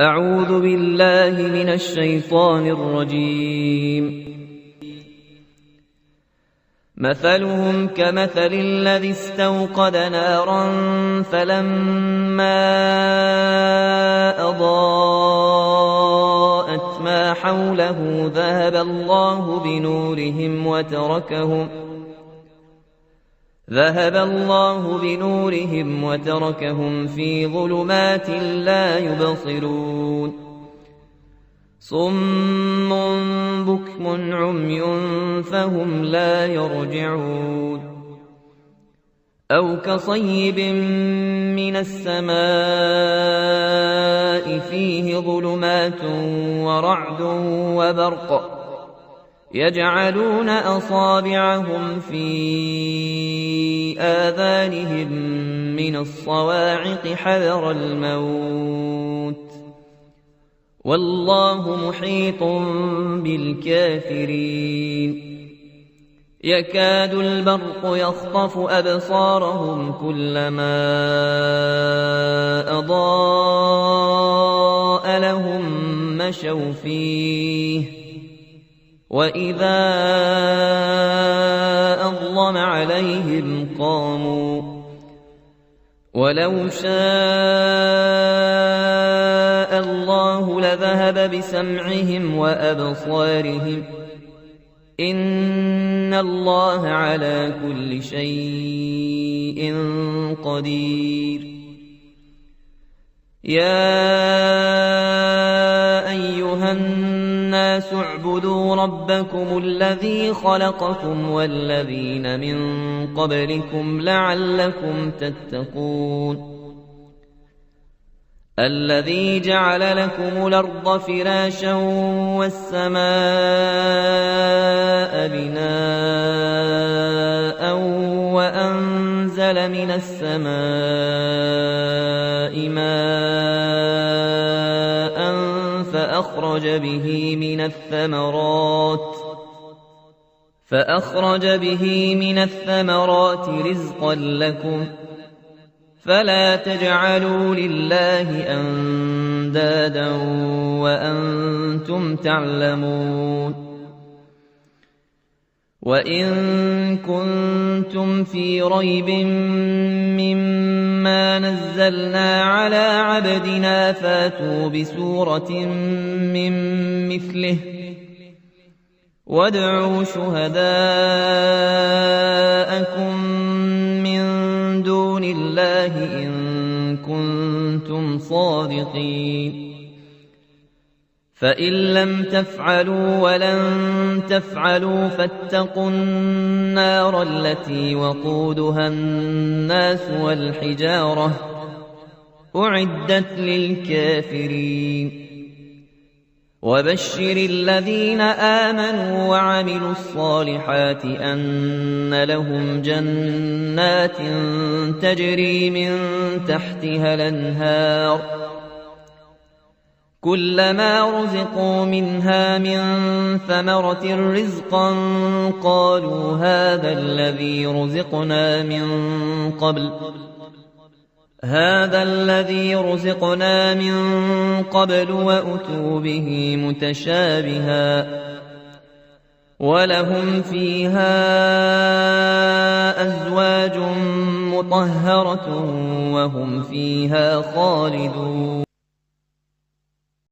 أعوذ بالله من الشيطان الرجيم. مثلهم كمثل الذي استوقد نارا فلما أضاءت ما حوله ذهب الله بنورهم وتركهم في ظلمات لا يبصرون. صم بكم عمي فهم لا يرجعون. أو كصيب من السماء فيه ظلمات ورعد وبرق يجعلون أصابعهم في آذانهم من الصواعق حذر الموت والله محيط بالكافرين. يكاد البرق يخطف أبصارهم كلما أضاء لهم مشوا فيه وإذا أظلم عليهم قاموا. ولو شاء الله لذهب بسمعهم وأبصارهم إن الله على كل شيء قدير. يا أيها الناس اعبدوا ربكم الذي خلقكم والذين من قبلكم لعلكم تتقون. الذي جعل لكم الأرض فراشا والسماء بناء وأنزل من السماء ماء فأخرج به من الثمرات رزقا لكم فلا تجعلوا لله أندادا وأنتم تعلمون. وإن كنتم في ريب مما نزلنا على عبدنا فاتوا بسورة من مثله وادعوا شهداءكم من دون الله إن كنتم صادقين. فإن لم تفعلوا ولن تفعلوا فاتقوا النار التي وقودها الناس والحجارة أعدت للكافرين. وبشر الذين آمنوا وعملوا الصالحات أن لهم جنات تجري من تحتها الأنهار كلما رزقوا منها من ثمرة رزقا قالوا هذا الذي رزقنا من قبل وأتوا به متشابها ولهم فيها أزواج مطهرة وهم فيها خالدون.